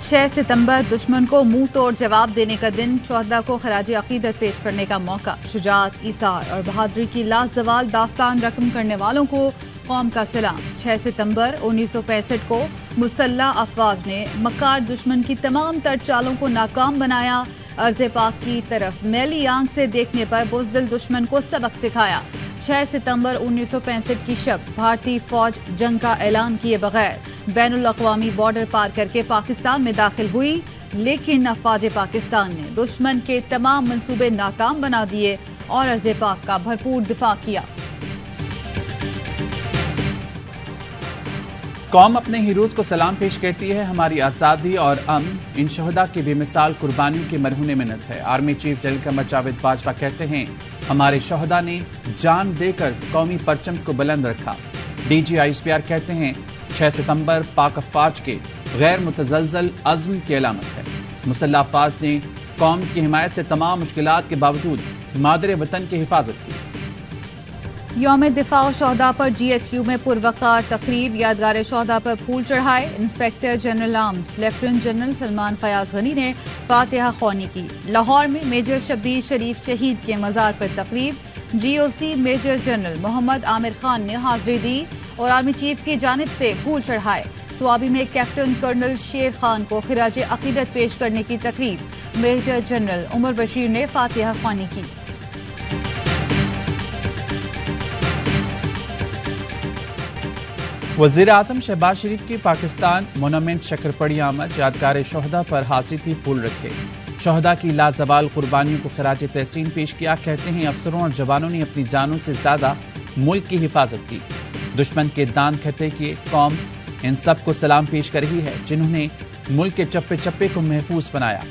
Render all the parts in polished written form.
6 सितंबर दुश्मन को मुंह तोड़ जवाब देने का दिन, शोहदा को खराज अकीदत पेश करने का मौका। शुजाअत, ईसार और बहादुरी की लाजवाल दास्तान रकम करने वालों को कौम का सलाम। 6 सितंबर 1965 को मुसल्लह अफवाज ने मक्कार दुश्मन की तमाम तर चालों को नाकाम बनाया। अर्ज़े पाक की तरफ मैली आंख से देखने पर बुज़दिल दुश्मन को सबक सिखाया। 6 सितंबर 1965 की शब भारतीय फौज जंग का ऐलान किए बगैर बैनुल अक़वामी बॉर्डर पार करके पाकिस्तान में दाखिल हुई, लेकिन अफवाज पाकिस्तान ने दुश्मन के तमाम मंसूबे नाकाम बना दिए और अर्ज़े पाक का भरपूर दिफा किया। कौम अपने हीरोज को सलाम पेश करती है। हमारी आज़ादी और अमन इन शहदा की बेमिसाल कुर्बानियों के मरहून मिन्नत है। Army chief general Qamar Javed Bajwa कहते हैं, हमारे शहदा ने जान देकर कौमी परचम को बुलंद रखा। DGISPR कहते हैं, 6 सितंबर पाक अफवाज के गैर मुतज़लज़ल अज़्म की अलामत है। मुसल्लह अफवाज ने कौम की हिमायत से तमाम मुश्किलात के बावजूद मादरे वतन की हिफाजत की। यौम दिफा और शोहदा पर GHQ में पुरवकार तकरीब, यादगार शोहदा पर फूल चढ़ाए। Inspector general arms lieutenant general Salman Fayyaz Ghani ने फातिहा ख्वानी की। लाहौर में मेजर शब्बीर शरीफ शहीद के मज़ार पर तकरीब, GOC major general Mohammad Aamir Khan ने हाजिरी दी और आर्मी चीफ की जानिब से फूल चढ़ाए। स्वाबी में कैप्टन कर्नल शेर खान को खिराज अकीदत पेश करने की तकरीब, मेजर जनरल उमर बशीर ने फातिहा ख्वानी की। वज़ीर आज़म शहबाज शरीफ की पाकिस्तान मोनूमेंट शक्करपड़ी आमद, यादगार शोहदा पर हाजिरी थी, फूल रखे। शोहदा की लाजवाल कुर्बानियों को खराज तहसीन पेश किया। कहते हैं, अफसरों और जवानों ने अपनी जानों से ज्यादा मुल्क की हिफाजत की, दुश्मन के दांत खट्टे किए। कौम इन सब को सलाम पेश कर रही है जिन्होंने मुल्क के चप्पे चप्पे को महफूज बनाया।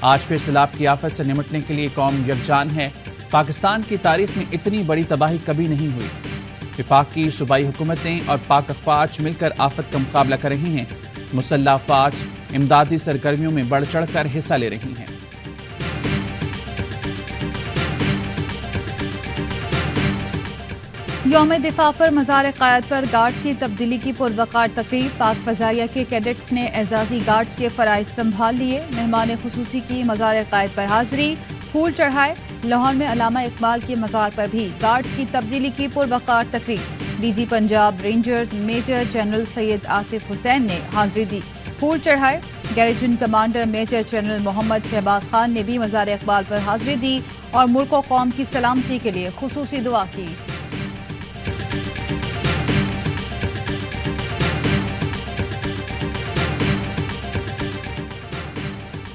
आज फिर सैलाब की आफत से निमटने के लिए कौम यकजान है। पाकिस्तान की तारीख में इतनी बड़ी तबाही कभी नहीं हुई। विफाकी सूबाई हुकूमतें और पाक अफवाज मिलकर आफत का मुकाबला कर रही हैं। मुसल्लह अफवाज इमदादी सरगर्मियों में बढ़ चढ़ कर हिस्सा ले रही हैं। यौम दिफा पर मज़ार क़ायद पर गार्ड्स की तब्दीली की पुरवकार तकरीब, पाक फ़ज़ाइया के कैडेट्स ने एजाज़ी गार्ड्स के फ़राइज़ संभाल लिए। मेहमान खुसूसी की मज़ार क़ायद पर हाजिरी, फूल चढ़ाए। लाहौर में अल्लामा इकबाल के मज़ार पर भी गार्ड्स की तब्दीली की पुरवकार तकरीब, DG Punjab rangers major general Syed Asif Hussain ने हाजिरी दी, फूल चढ़ाए। Garrison commander major general Mohammad Shahbaz Khan ने भी मज़ार इकबाल पर हाजिरी दी और मुल्क और कौम की सलामती के लिए खुसूसी दुआ की।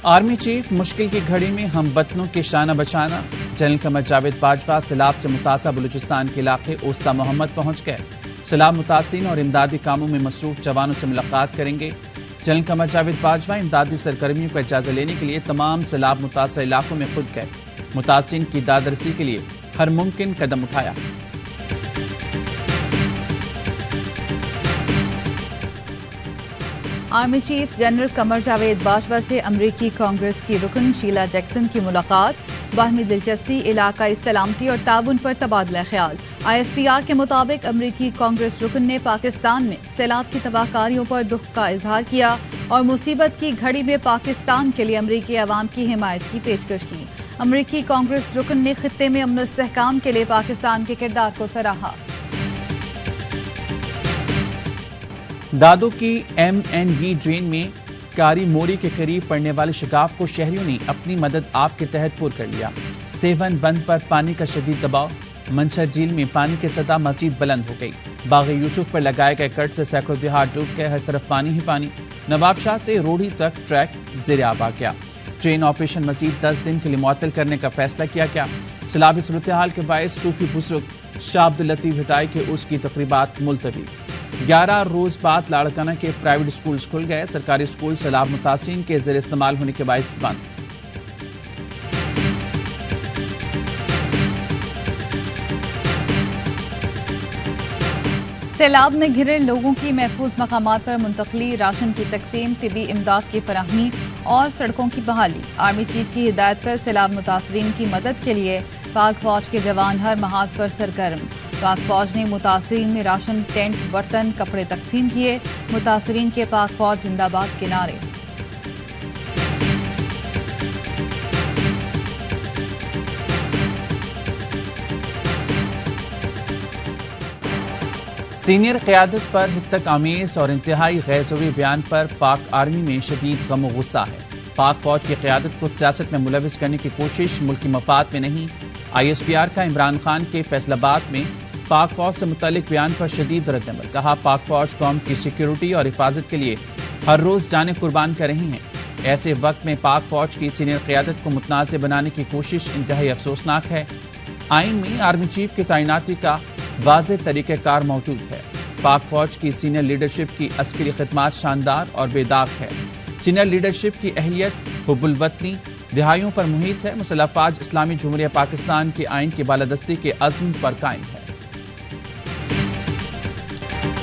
आर्मी चीफ, मुश्किल की घड़ी में हम वतनों के शाना बचाना। जनरल कमर जावेद बाजवा सैलाब से मुतासा बलूचिस्तान के इलाके ओस्ता मोहम्मद पहुंच गए। सैलाब मुतासिन और इमदादी कामों में मसरूफ जवानों से मुलाकात करेंगे। जनरल कमर जावेद बाजवा इमदादी सरगर्मियों का जायजा लेने के लिए तमाम सैलाब मुतासर इलाकों में खुद गए। मुतासिन की दादरसी के लिए हर मुमकिन कदम उठाया। Army chief general Qamar Javed Bajwa से अमरीकी कांग्रेस की रुकन शीला जैक्सन की मुलाकात, बाहमी दिलचस्पी, इलाकाई सलामती और ताउन पर तबादला ख्याल। ISPR के मुताबिक अमरीकी कांग्रेस रुकन ने पाकिस्तान में सैलाब की तबाहकारियों पर दुख का इजहार किया और मुसीबत की घड़ी में पाकिस्तान के लिए अमरीकी अवाम की हिमायत की पेशकश की। अमरीकी कांग्रेस रुकन ने खित्ते में अमन इस्तेहकाम के लिए पाकिस्तान के किरदार को सराहा। दादो की MNB ड्रेन में कारी मोरी के करीब पड़ने वाले शिगाफ को शहरियों ने अपनी मदद आप के तहत पूर कर लिया। सेवन बंद पर पानी का शदीद दबाव, मंशर झील में पानी की सतह मजीद बुलंद हो गई। बाग यूसुफ पर लगाए गए कट से सैकड़ों देहात डूब गए, हर तरफ पानी ही पानी। नवाबशाह से रोड़ी तक ट्रैक ज़ेर आब आ गया। ट्रेन ऑपरेशन मजीद 10 दिन के लिए मुअत्तल करने का फैसला किया गया। सैलाबी सूरत हाल के बायस सूफी बुजुर्ग शाह अब्दुल लतीफ हिटाई के उर्स की तकरीबात मुलतवी। 11 रोज बाद लाड़काना के प्राइवेट स्कूल खुल गए। सरकारी स्कूल सैलाब मुतासिन के ज़ेर इस्तेमाल होने के बायस बंद। सैलाब में घिरे लोगों की महफूज मकामात पर मुंतकली, राशन की तकसीम, तिबी इमदाद की फराहमी और सड़कों की बहाली। आर्मी चीफ की हिदायत पर सैलाब मुतासरीन की मदद के लिए पाक फौज के जवान हर महाज पर सरगर्म। पाक फौज ने मुतासरीन में राशन, टेंट, बर्तन, कपड़े तकसीम किए। मुतासरीन के पाक फौज जिंदाबाद के नारे। सीनियर क़यादत पर हित्तक आमेज और इंतहाई गैरज़रूरी बयान पर पाक आर्मी में शदीद गम और गुस्सा है। पाक फौज की क़यादत को सियासत में मुलविस करने की कोशिश मुल्क की मफाद में नहीं। ISPR का इमरान खान के फैसलाबाद में पाक फौज से मुतल्लिक बयान पर शदीद रद्दअमल। कहा, पाक फौज कौम की सिक्योरिटी और हिफाजत के लिए हर रोज जाने कुर्बान कर रही हैं। ऐसे वक्त में पाक फौज की सीनियर क़यादत को मुतनाज़ बनाने की कोशिश इंतहाई अफसोसनाक है। आइन में आर्मी चीफ की तैनाती का वाज़ेह तरीक़ेकार मौजूद है। पाक फौज की सीनियर लीडरशिप की अस्करी खिदमात शानदार और बेदाग है। सीनियर लीडरशिप की अहलियत हुब्बुल वतनी दिहाइयों पर मुहित है। मुसल्लह अफ़वाज इस्लामी जुमहूरिया पाकिस्तान के आइन की बालादस्ती के अज़्म पर कायम है।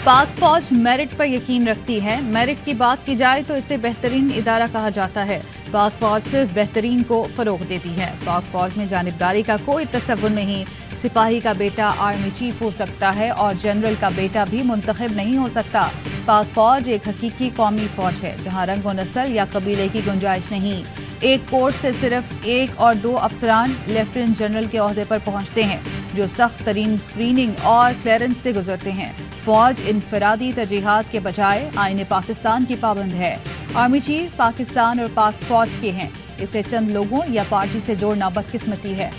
पाक फौज मेरिट पर यकीन रखती है। मेरिट की बात की जाए तो इसे बेहतरीन इदारा कहा जाता है। पाक फौज सिर्फ बेहतरीन को फरोग देती है। पाक फौज में जानिबदारी का कोई तसव्वुर नहीं। सिपाही का बेटा आर्मी चीफ हो सकता है और जनरल का बेटा भी मुंतखब नहीं हो सकता। पाक फौज एक हकीकी कौमी फौज है जहां रंग और नस्ल या कबीले की गुंजाइश नहीं। एक कोर्स से सिर्फ 1 और 2 अफसरान लेफ्टिनेंट जनरल के ओहदे पर पहुंचते हैं जो सख्त तरीन स्क्रीनिंग और क्लियरेंस से गुजरते हैं। फौज इनफरादी तरजीहात के बजाय आईने पाकिस्तान की पाबंद है। आर्मी चीफ पाकिस्तान और पाक फौज के हैं। इसे चंद लोगों या पार्टी से जोड़ना बदकिस्मती है।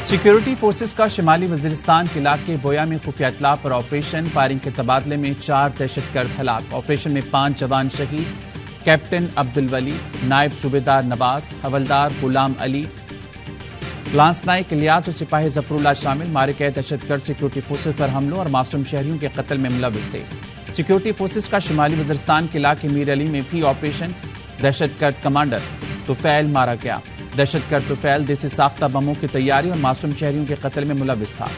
सिक्योरिटी फोर्सेस का शिमाली वजीरिस्तान के इलाके बोया में खुफिया इत्तला पर ऑपरेशन। फायरिंग के तबादले में 4 दहशतगर्द हलाक। ऑपरेशन में 5 जवान शहीद। कैप्टन अब्दुल वली, नायब सूबेदार नवाज, हवलदार गुलाम अली, लांस नाइक इलियास और सिपाही जफरुल्लाह शामिल। मारे गए दहशतगर्द सिक्योरिटी फोर्सेस पर हमलों और मासूम शहरियों के कत्ल में मुलविस थे। सिक्योरिटी फोर्सेस का शिमाली वजीरिस्तान के इलाके मीर अली में भी ऑपरेशन। दहशतगर्द कमांडर तुफैल मारा गया। दहशतगर्द तुफैल देसी साख्ता बमों की तैयारी और मासूम शहरियों के कत्ल में मुलविस था।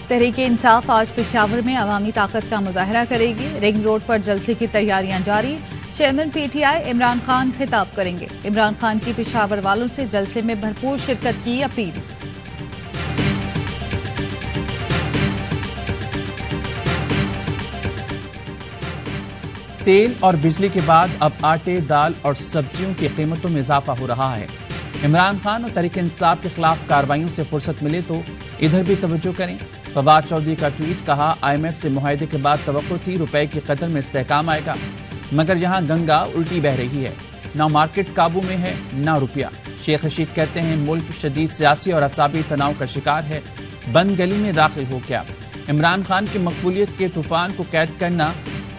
तहरीके इंसाफ आज पेशावर में अवामी ताकत का मुजाहरा करेगी। रिंग रोड पर जलसे की तैयारियां जारी। चेयरमैन PTI इमरान खान खिताब करेंगे। इमरान खान की पेशावर वालों से जलसे में भरपूर शिरकत की अपील। तेल और बिजली के बाद अब आटे, दाल और सब्जियों की कीमतों में इजाफा हो रहा है। इमरान खान और तहरीक इंसाफ के खिलाफ कार्रवाइयों से फुर्सत मिले तो इधर भी तवज्जो करें। फवाद चौधरी का ट्वीट। कहा, IMF से मुआहदे के बाद तवक्को थी रुपए की कदर में इस्तेहकाम आएगा, मगर यहाँ गंगा उल्टी बह रही है। न मार्केट काबू में है न रुपया। शेख रशीद कहते हैं, मुल्क शदीद सियासी और असाबी तनाव का शिकार है, बंद गली में दाखिल हो गया। इमरान खान की मकबूलियत के तूफान को कैद करना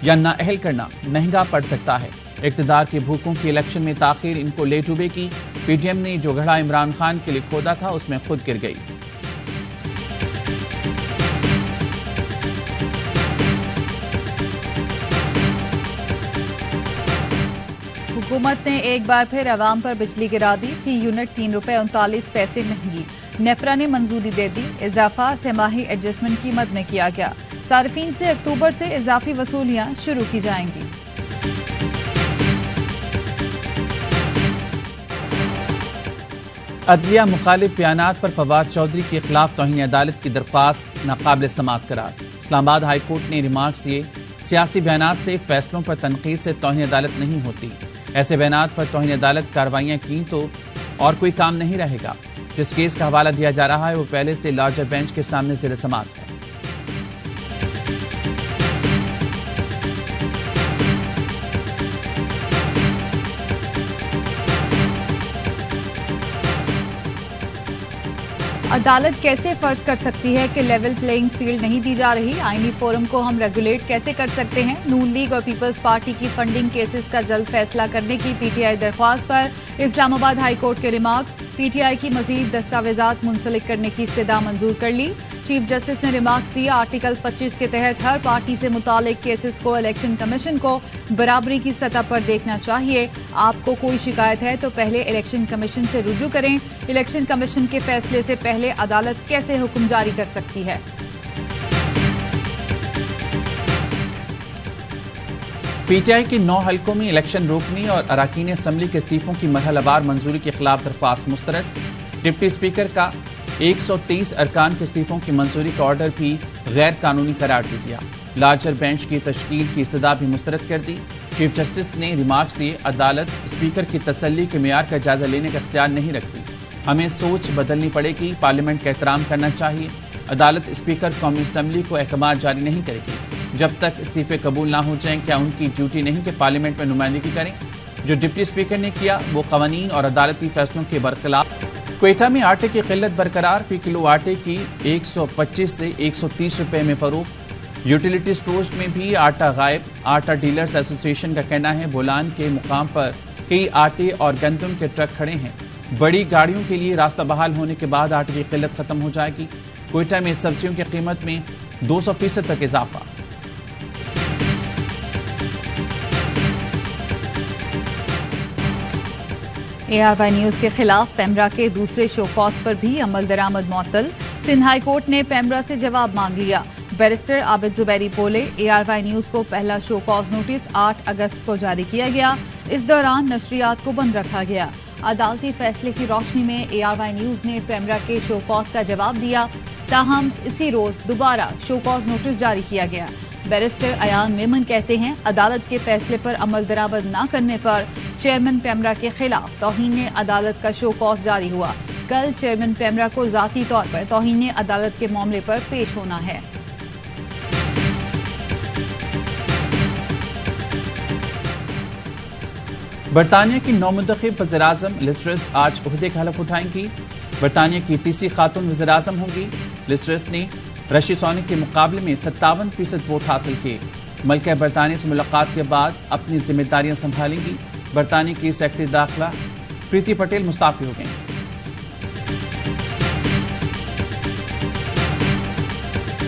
या नाअहल करना महंगा पड़ सकता है। इक़्तिदार के भूखों की इलेक्शन में ताखिर इनको ले डूबेगी। PTM ने जो घड़ा इमरान खान के लिए खोदा था उसमें खुद गिर गई। हुकूमत ने एक बार फिर अवाम पर बिजली गिरा दी। फी यूनिट 3 रुपए 39 पैसे महंगी। नेफ्रा ने मंजूरी दे दी। इजाफा सेमाही एडजस्टमेंट कीमत में किया गया। सार्फिन से अक्टूबर से इजाफी वसूलियां शुरू की जाएंगी। अदलिया मुखालिफ बयानात पर फवाद चौधरी के खिलाफ तौहीन अदालत की दरख्वास्त नाकाबिल समाअत करार। इस्लामाबाद हाई कोर्ट ने रिमार्क्स दिए, सियासी बयानात से फैसलों पर तनकीद से तौहीन अदालत नहीं होती। ऐसे बयानात पर तौहीन अदालत कार्रवाइयां की तो और कोई काम नहीं रहेगा। जिस केस का हवाला दिया जा रहा है वो पहले से लार्जर बेंच के सामने ज़ेर समाअत है। अदालत कैसे फर्ज कर सकती है कि लेवल प्लेइंग फील्ड नहीं दी जा रही? आईनी फोरम को हम रेगुलेट कैसे कर सकते हैं? नून लीग और पीपल्स पार्टी की फंडिंग केसेस का जल्द फैसला करने की PTI दरख्वास्त पर इस्लामाबाद हाई कोर्ट के रिमार्क्स। PTI की मजीद दस्तावेजात मुंसलिक करने की इस्तदा मंजूर कर ली। चीफ जस्टिस ने रिमार्क्स दिए, आर्टिकल 25 के तहत हर पार्टी से मुतालिक केसेस को इलेक्शन कमीशन को बराबरी की सतह पर देखना चाहिए। आपको कोई शिकायत है तो पहले इलेक्शन कमीशन से रुजू करें। इलेक्शन कमीशन के फैसले से पहले अदालत कैसे हुक्म जारी कर सकती है? PTI की 9 हलकों में इलेक्शन रोकने और अरकान असम्बली के इस्तीफों की मरहलावार मंजूरी के खिलाफ दरख्वास्त मुस्तरद। डिप्टी स्पीकर का 123 अरकान के इस्तीफों की मंजूरी का ऑर्डर भी गैर कानूनी करार दे दिया। लार्जर बेंच की तश्कील की इस्तदा भी मुस्तरद कर दी। चीफ जस्टिस ने रिमार्क्स दिए, अदालत स्पीकर की तसल्ली के मेयार का जायजा लेने का इख्तियार नहीं रखती। हमें सोच बदलनी पड़ेगी, पार्लियामेंट का एहतराम करना चाहिए। अदालत स्पीकर कौमी असम्बली को अहकाम जारी नहीं करेगी जब तक इस्तीफे कबूल ना हो जाएं। क्या उनकी ड्यूटी नहीं कि पार्लियामेंट में नुमाइंदगी करें? जो डिप्टी स्पीकर ने किया वो कवानीन और अदालती फैसलों के बरखिलाफ। क्वेटा में आटे की किल्लत बरकरार, फी किलो आटे की 125 से 130 रुपए में फरोख्त। यूटिलिटी स्टोर्स में भी आटा गायब। आटा डीलर्स एसोसिएशन का कहना है बोलान के मुकाम पर कई आटे और गंदम के ट्रक खड़े हैं। बड़ी गाड़ियों के लिए रास्ता बहाल होने के बाद आटे की किल्लत खत्म हो जाएगी। क्वेटा में सब्जियों की कीमत में 200% तक इजाफा। ARY न्यूज के खिलाफ पेमरा के दूसरे शो कॉज पर भी अमल दरामद मुअत्तल। सिंध हाई कोर्ट ने पेमरा से जवाब मांग लिया। बैरिस्टर आबिद जुबैरी बोले, ARY न्यूज को पहला शो कॉज नोटिस 8 अगस्त को जारी किया गया। इस दौरान नशरियात को बंद रखा गया। अदालती फैसले की रोशनी में ARY न्यूज ने पेमरा के शो कॉज का जवाब दिया। ताहम इसी रोज दोबारा शो कॉज नोटिस जारी किया गया। बैरिस्टर अयान मेमन कहते हैं अदालत के फैसले पर अमल दरामद न करने पर चेयरमैन पेमरा के खिलाफ तौहीन अदालत का शो कॉज जारी हुआ। कल चेयरमैन पेमरा को जाती तौर पर तौहीन अदालत के मामले पर पेश होना है। बरतानिया की नौमुंतखब वज़ीर-ए-आज़म लिज़ ट्रस आज ओहदे का हलफ उठाएंगी। बरतानिया की तीसरी खातून वज़ीर-ए-आज़म होंगी। लिज़ ट्रस ने रशीद सुनाक के मुकाबले में 57% वोट हासिल किए। मलका बरतानिया से मुलाकात के बाद अपनी जिम्मेदारियां संभालेंगी। बरतानिया की सेक्रेटरी दाखिला प्रीति पटेल मुस्ताफी हो गई।